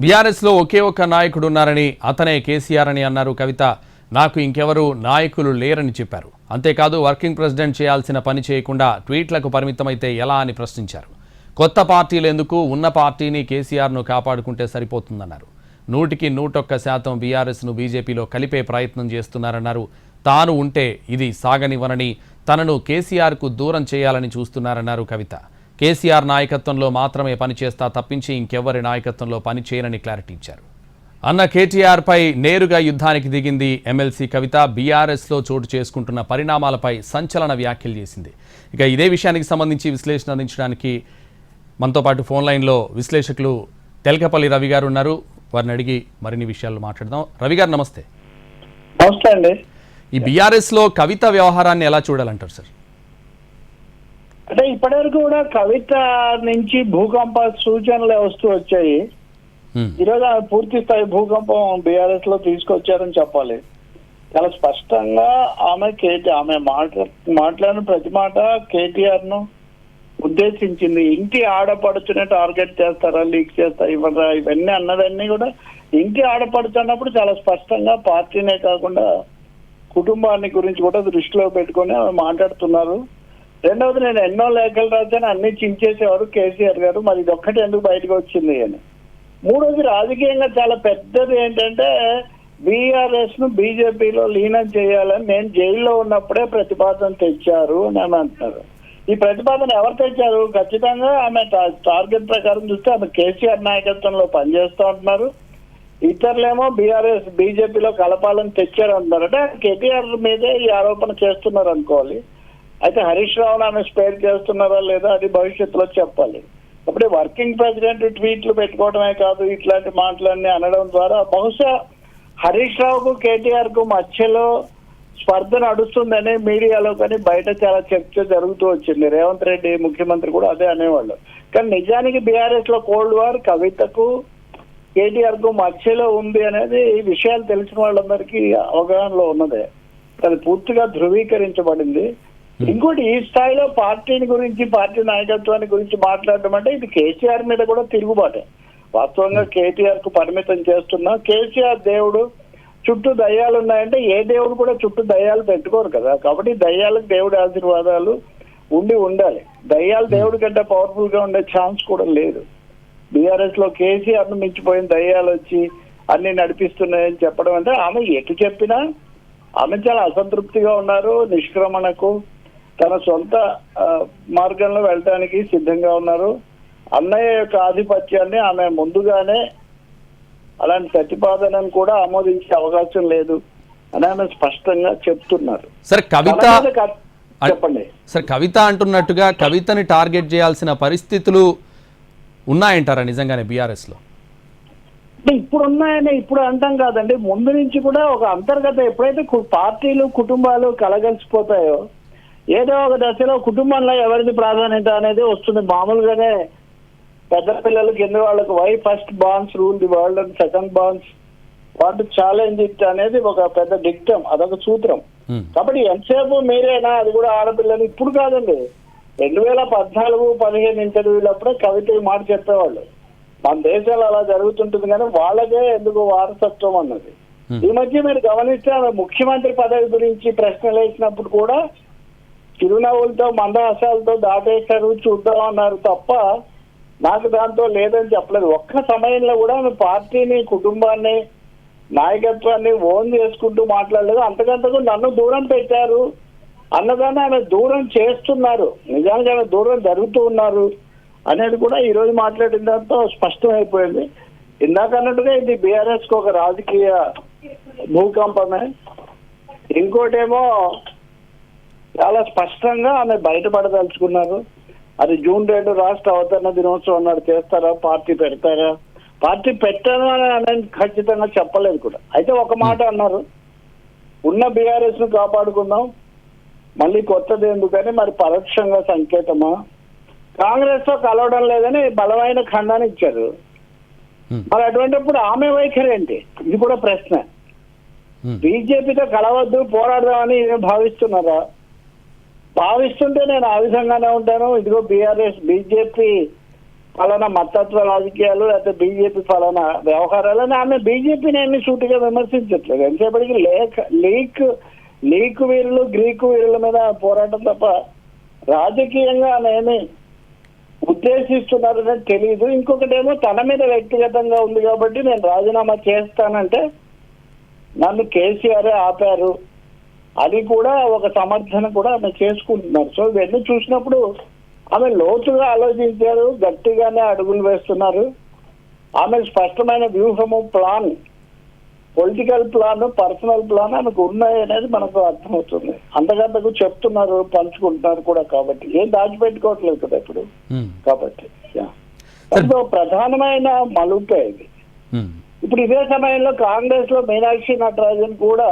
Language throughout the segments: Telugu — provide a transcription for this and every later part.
బీఆర్ఎస్ లో ఒకే ఒక్క నాయకుడు ఉన్నారని అతనే కేసీఆర్ అని అన్నారు కవిత. నాకు ఇంకెవరు నాయకులు లేరని చెప్పారు. అంతేకాదు వర్కింగ్ ప్రెసిడెంట్ చేయాల్సిన పని చేయకుండా ట్వీట్లకు పరిమితమైతే ఎలా అని ప్రశ్నించారు. కొత్త పార్టీలు ఎందుకు, ఉన్న పార్టీని కేసీఆర్ను కాపాడుకుంటే సరిపోతుందన్నారు. 100% బీఆర్ఎస్ను బీజేపీలో కలిపే ప్రయత్నం చేస్తున్నారన్నారు. తాను ఉంటే ఇది సాగనివ్వనని, తనను కేసీఆర్కు దూరం చేయాలని చూస్తున్నారన్నారు కవిత. కేసీఆర్ నాయకత్వంలో మాత్రమే పనిచేస్తా తప్పించి ఇంకెవరి నాయకత్వంలో పని చేయనని క్లారిటీ ఇచ్చారు. అన్న కేటీఆర్ పై నేరుగా యుద్ధానికి దిగింది ఎమ్మెల్సీ కవిత. బీఆర్ఎస్లో చోటు చేసుకుంటున్న పరిణామాలపై సంచలన వ్యాఖ్యలు చేసింది. ఇక ఇదే విషయానికి సంబంధించి విశ్లేషణ అందించడానికి మనతో పాటు ఫోన్ లైన్లో విశ్లేషకులు తెలకపల్లి రవి గారు ఉన్నారు. వారిని అడిగి మరిన్ని విషయాలు మాట్లాడదాం. రవి గారు నమస్తే. నమస్తే అండి. ఈ బీఆర్ఎస్లో కవిత వ్యవహారాన్ని ఎలా చూడాలంటారు సార్? అంటే ఇప్పటివరకు కూడా కవిత నుంచి భూకంప సూచనలు వస్తూ వచ్చాయి. ఈరోజు పూర్తి స్థాయి భూకంపం బీఆర్ఎస్ లో తీసుకొచ్చారని చెప్పాలి. చాలా స్పష్టంగా ఆమె మాట్లాడిన ప్రతి మాట కేటీఆర్ ను ఉద్దేశించింది. ఇంటి ఆడపడుచునే టార్గెట్ చేస్తారా, లీక్ చేస్తారా, ఇవ్వరా, ఇవన్నీ అన్నదన్నీ కూడా ఇంటి ఆడపడుచున్నప్పుడు చాలా స్పష్టంగా పార్టీనే కాకుండా కుటుంబాన్ని గురించి కూడా దృష్టిలో పెట్టుకొని ఆమె మాట్లాడుతున్నారు. రెండవది, నేను ఎన్నో లేఖలు రాశాను, అన్ని చించేసేవారు కేసీఆర్ గారు, మరి ఇది ఒక్కటి ఎందుకు బయటకు వచ్చింది అని. మూడోది, రాజకీయంగా చాలా పెద్దది ఏంటంటే బీఆర్ఎస్ ను బీజేపీలో లీనం చేయాలని నేను జైల్లో ఉన్నప్పుడే ప్రతిపాదన తెచ్చారు అని ఆమె అంటున్నారు. ఈ ప్రతిపాదన ఎవరు తెచ్చారు? ఖచ్చితంగా ఆమె టార్గెట్ ప్రకారం చూస్తే ఆమె కేసీఆర్ నాయకత్వంలో పనిచేస్తూ ఉంటున్నారు. ఇతరులేమో బీఆర్ఎస్ బీజేపీలో కలపాలని తెచ్చారు అంటున్నారు. అంటే కేటీఆర్ మీదే ఈ ఆరోపణ చేస్తున్నారు అనుకోవాలి. అయితే హరీష్ రావును ఆమె స్పేర్ చేస్తున్నారా లేదా అది భవిష్యత్తులో చెప్పాలి. అప్పుడే వర్కింగ్ ప్రెసిడెంట్ ట్వీట్లు పెట్టుకోవడమే కాదు, ఇట్లాంటి మాటలన్నీ అనడం ద్వారా బహుశా హరీష్ రావుకు కేటీఆర్ కు మధ్యలో స్పర్ధ నడుస్తుందని మీడియాలో కానీ బయట చాలా చర్చ జరుగుతూ వచ్చింది. రేవంత్ రెడ్డి ముఖ్యమంత్రి కూడా అదే అనేవాళ్ళు. కానీ నిజానికి బీఆర్ఎస్ లో కోల్డ్ వార్ కవితకు కేటీఆర్ కు మధ్యలో ఉంది అనేది విషయాలు తెలిసిన వాళ్ళందరికీ అవగాహనలో ఉన్నదే. అది పూర్తిగా ధృవీకరించబడింది. ఇంకోటి, ఈ స్థాయిలో పార్టీని గురించి, పార్టీ నాయకత్వాన్ని గురించి మాట్లాడడం అంటే ఇది కేసీఆర్ మీద కూడా తిరుగుబాటే. వాస్తవంగా కేటీఆర్ కు పరిమితం చేస్తున్నా కేసీఆర్ దేవుడు చుట్టూ దయ్యాలు ఉన్నాయంటే ఏ దేవుడు కూడా చుట్టూ దయ్యాలు పెట్టుకోరు కదా. కాబట్టి దయ్యాలకు దేవుడి ఆశీర్వాదాలు ఉండాలి. దయ్యాలు దేవుడి కంటే పవర్ఫుల్ గా ఉండే ఛాన్స్ కూడా లేదు. బీఆర్ఎస్ లో కేసీఆర్ ను మించిపోయిన దయ్యాలు వచ్చి అన్ని నడిపిస్తున్నాయని చెప్పడం అంటే ఆమె ఎటు చెప్పినా ఆమె చాలా అసంతృప్తిగా ఉన్నారు. నిష్క్రమణకు తన సొంత మార్గంలో వెళ్ళటానికి సిద్ధంగా ఉన్నారు. అన్నయ్య యొక్క ఆధిపత్యాన్ని ఆమె ముందుగానే అలాంటి ప్రతిపాదనను కూడా ఆమోదించే అవకాశం లేదు అని ఆమె స్పష్టంగా చెప్తున్నారు. సార్ కవిత చెప్పండి సార్, కవిత అంటున్నట్టుగా కవితని టార్గెట్ చేయాల్సిన పరిస్థితులు ఉన్నాయంటారా నిజంగానే బీఆర్ఎస్ లో? అంటే ఇప్పుడు ఉన్నాయని ఇప్పుడు అంటాం కాదండి, ముందు నుంచి కూడా ఒక అంతర్గత ఎప్పుడైతే పార్టీలు కుటుంబాలు కలగలిసిపోతాయో ఏదో ఒక దశలో కుటుంబంలో ఎవరిది ప్రాధాన్యత అనేది వస్తుంది. మామూలుగానే పెద్ద పిల్లలు కింద వాళ్ళకు why first borns rule the world and second borns what challenge it అనేది ఒక పెద్ద డిక్టం, అదొక సూత్రం. కాబట్టి ఎంతసేపు మీరేనా, అది కూడా ఆడపిల్లలు ఇప్పుడు కాదండి, 2014-15 ఇంటర్వ్యూలప్పుడే కవిత మాట చెప్పేవాళ్ళు. మన దేశంలో అలా జరుగుతుంటుంది కానీ వాళ్ళకే ఎందుకు వారసత్వం అన్నది. ఈ మధ్య మీరు గమనిస్తే ఆమె ముఖ్యమంత్రి పదవి గురించి ప్రశ్నలు వేసినప్పుడు కూడా చిరునవ్వులతో మందహాసాలతో దాటేశారు, చూద్దామన్నారు తప్ప నాకు దాంతో లేదని చెప్పలేదు. ఒక్క సమయంలో కూడా ఆమె పార్టీని, కుటుంబాన్ని, నాయకత్వాన్ని ఓన్ చేసుకుంటూ మాట్లాడలేదు. అంతకంతకు నన్ను దూరం పెట్టారు అన్నదాన్ని ఆమె దూరం చేస్తున్నారు, నిజానికి ఆమె దూరం జరుగుతూ ఉన్నారు అనేది కూడా ఈ రోజు మాట్లాడిన దాంతో స్పష్టమైపోయింది. ఇందాక అన్నట్టుగా ఇది బీఆర్ఎస్ కు ఒక రాజకీయ భూకంపమే. ఇంకోటేమో చాలా స్పష్టంగా ఆమె బయటపడదలుచుకున్నారు. అది జూన్ 2 రాష్ట్ర అవతరణ దినోత్సవం నాడు చేస్తారా, పార్టీ పెడతారా, పార్టీ పెట్టాను అని ఖచ్చితంగా చెప్పలేదు కూడా. అయితే ఒక మాట అన్నారు, ఉన్న బీఆర్ఎస్ ను కాపాడుకుందాం, మళ్ళీ కొత్తది ఎందుకని, మరి పరోక్షంగా సంకేతమా, కాంగ్రెస్ తో కలవడం లేదని బలమైన ఖండాన్ని ఇచ్చారు. మరి అటువంటిప్పుడు ఆమె వైఖరి ఏంటి? ఇది కూడా ప్రశ్న. బీజేపీతో కలవద్దు, పోరాడదామని భావిస్తున్నారా? భావిస్తుంటే నేను ఆ విధంగానే ఉంటాను. ఇదిగో బీఆర్ఎస్ బీజేపీ ఫలానా మతత్వ రాజకీయాలు లేకపోతే బీజేపీ ఫలానా వ్యవహారాలని ఆమె బీజేపీని ఏమి సూటిగా విమర్శించట్లేదు. ఎంతసేపటికి లీక్ వీరులు గ్రీకు వీరుల మీద పోరాటం తప్ప రాజకీయంగా ఆమె ఏమి ఉద్దేశిస్తున్నారనేది తెలియదు. ఇంకొకటేమో తన మీద వ్యక్తిగతంగా ఉంది కాబట్టి నేను రాజీనామా చేస్తానంటే నన్ను కేసీఆర్ ఆపారు అది కూడా ఒక సమర్థన కూడా ఆమె చేసుకుంటున్నారు. సో ఇవన్నీ చూసినప్పుడు ఆమె లోతుగా ఆలోచించారు, గట్టిగానే అడుగులు వేస్తున్నారు. ఆమె స్పష్టమైన వ్యూహము, plan, political plan, personal plan ఆమెకు ఉన్నాయి అనేది మనకు అర్థమవుతుంది. అంతకంతకు చెప్తున్నారు, పంచుకుంటున్నారు కూడా. కాబట్టి ఏం దాచిపెట్టుకోవట్లేదు కదా ఇప్పుడు. కాబట్టి ప్రధానమైన మలుపే ఇది. ఇప్పుడు ఇదే సమయంలో కాంగ్రెస్ లో మీనాక్షి నటరాజన్ కూడా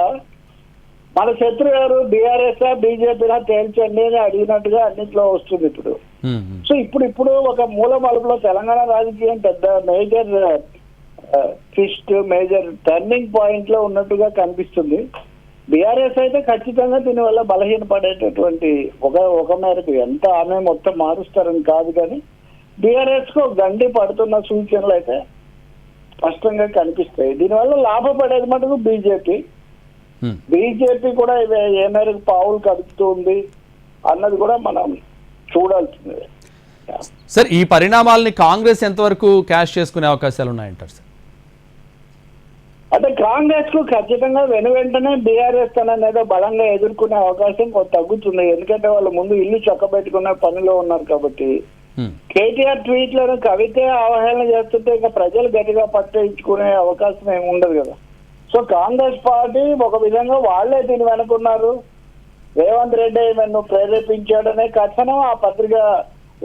మన శత్రు ఎవరు, బీఆర్ఎస్ బీజేపీనా తేల్చండి అని అడిగినట్టుగా అన్నింటిలో వస్తుంది ఇప్పుడు. సో ఇప్పుడు ఒక మూల మలుపులో తెలంగాణ రాజకీయం పెద్ద major twist, major turning point లో ఉన్నట్టుగా కనిపిస్తుంది. బీఆర్ఎస్ అయితే ఖచ్చితంగా దీని వల్ల బలహీనపడేటటువంటి ఒక మేరకు, ఎంత ఆమె మొత్తం మారుస్తారని కాదు కానీ బీఆర్ఎస్ కు గండి పడుతున్న సూచనలు అయితే స్పష్టంగా కనిపిస్తాయి. దీనివల్ల లాభపడేది మటుకు బీజేపీ కూడా ఏ మేరకు పావులు కదుపుతుంది అన్నది కూడా మనం చూడాల్సింది. సార్, ఈ పరిణామాలని కాంగ్రెస్ ఎంతవరకు క్యాష్ చేసుకునే అవకాశాలు ఉన్నాయంటారు సార్? అంటే కాంగ్రెస్ కు ఖచ్చితంగా వెంటనే బీఆర్ఎస్ తననేదో బలంగా ఎదుర్కొనే అవకాశం కొంత తగ్గుతుంది. ఎందుకంటే వాళ్ళు ముందు ఇల్లు చక్కబెట్టుకునే పనిలో ఉన్నారు కాబట్టి. కేటీఆర్ ట్వీట్లను కవితే అవహేళన చేస్తుంటే ఇంకా ప్రజలు గట్టిగా పట్టించుకునే అవకాశం ఏమి ఉండదు కదా. సో కాంగ్రెస్ పార్టీ ఒక విధంగా వాళ్లే దీని వెనుకున్నారు, రేవంత్ రెడ్డి నన్ను ప్రేరేపించాడనే కథనం ఆ పత్రిక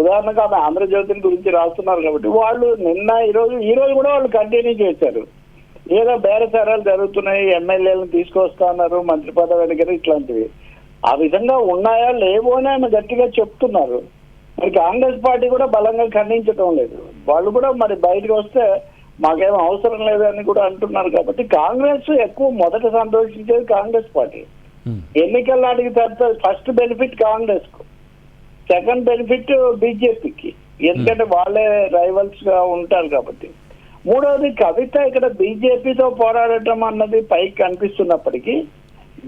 ఉదాహరణకు ఆమె ఆంధ్రజ్యోతిని గురించి రాస్తున్నారు కాబట్టి వాళ్ళు నిన్న ఈ రోజు కూడా వాళ్ళు కంటిన్యూ చేశారు. ఏదో బేరసారాలు జరుగుతున్నాయి, ఎమ్మెల్యేలను తీసుకొస్తా ఉన్నారు, మంత్రి పదవి దగ్గర ఇట్లాంటివి ఆ విధంగా ఉన్నాయా లేవో అని ఆమె గట్టిగా చెప్తున్నారు. మరి కాంగ్రెస్ పార్టీ కూడా బలంగా ఖండించడం లేదు. వాళ్ళు కూడా మరి బయటకు వస్తే మాకేం అవసరం లేదని కూడా అంటున్నారు. కాబట్టి కాంగ్రెస్ ఎక్కువ మొదట సంతోషించేది కాంగ్రెస్ పార్టీ. ఎన్నికల నాటికి తర్వాత ఫస్ట్ బెనిఫిట్ కాంగ్రెస్ కు, సెకండ్ బెనిఫిట్ బీజేపీకి, ఎందుకంటే వాళ్ళే రైవల్స్ గా ఉంటారు కాబట్టి. మూడవది కవిత ఇక్కడ బీజేపీతో పోరాడటం అన్నది పైకి కనిపిస్తున్నప్పటికీ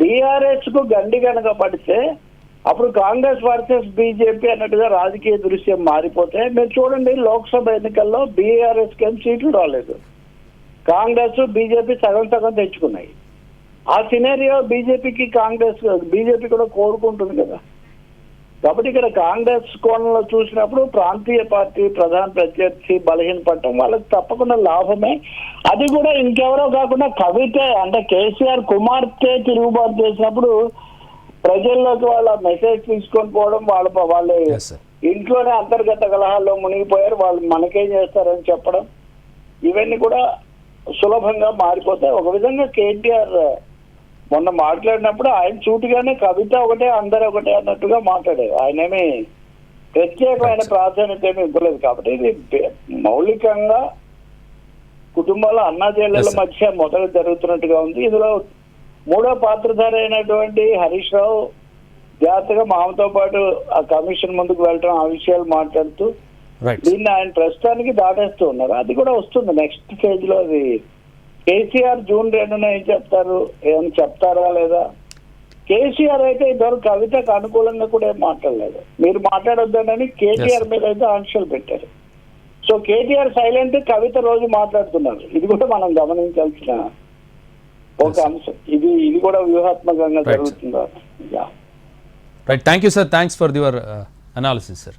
బీఆర్ఎస్ కు గండి కనుక పడితే అప్పుడు కాంగ్రెస్ వర్సెస్ బీజేపీ అన్నట్టుగా రాజకీయ దృశ్యం మారిపోతే మీరు చూడండి, లోక్సభ ఎన్నికల్లో బీఆర్ఎస్ కి సీట్లు రాలేదు, కాంగ్రెస్ బీజేపీ సగం సగం తెచ్చుకున్నాయి. ఆ సినేరియో బీజేపీ కూడా కోరుకుంటుంది కదా. కాబట్టి ఇక్కడ కాంగ్రెస్ కోణంలో చూసినప్పుడు ప్రాంతీయ పార్టీ ప్రధాన ప్రత్యర్థి బలహీనపడటం వాళ్ళకి తప్పకుండా లాభమే. అది కూడా ఇంకెవరో కాకుండా కవిత, అంటే కేసీఆర్ కుమార్తె తిరుగుబాటు చేసినప్పుడు ప్రజల్లోకి వాళ్ళ మెసేజ్ తీసుకొని పోవడం, వాళ్ళ ఇంట్లోనే అంతర్గత కలహాల్లో మునిగిపోయారు, వాళ్ళు మనకేం చేస్తారని చెప్పడం, ఇవన్నీ కూడా సులభంగా మారిపోతాయి. ఒక విధంగా కేటీఆర్ మొన్న మాట్లాడినప్పుడు ఆయన సూటిగానే కవిత ఒకటే అందరూ ఒకటే అన్నట్టుగా మాట్లాడారు. ఆయనేమి ప్రత్యేకమైన ప్రాధాన్యత ఏమి ఇవ్వలేదు. కాబట్టి ఇది మౌలికంగా కుటుంబంలో అన్నాచెల్లెల మధ్య మొదలు జరుగుతున్నట్టుగా ఉంది. ఇందులో మూడో పాత్రధారి అయినటువంటి హరీష్ రావు జాగ్రత్తగా మామతో పాటు ఆ కమిషన్ ముందుకు వెళ్ళడం, ఆ విషయాలు మాట్లాడుతూ దీన్ని ఆయన ప్రస్తుతానికి దాటేస్తూ ఉన్నారు. అది కూడా వస్తుంది నెక్స్ట్ స్టేజ్ లో. అది కేసీఆర్ జూన్ 2న ఏం చెప్తారు, ఏమైనా చెప్తారా లేదా? కేసీఆర్ అయితే ఇంతవరకు కవితకు అనుకూలంగా కూడా ఏం మాట్లాడలేదు. మీరు మాట్లాడొద్దని కేటీఆర్ మీద అయితే ఆంక్షలు పెట్టారు. సో కేటీఆర్ సైలెంట్, కవిత రోజు మాట్లాడుతున్నారు. ఇది కూడా మనం గమనించాల్సిన ఒక అంశం. ఇది కూడా వ్యూహాత్మకంగా జరుగుతుందా? Right, thank you sir, thanks for your analysis sir.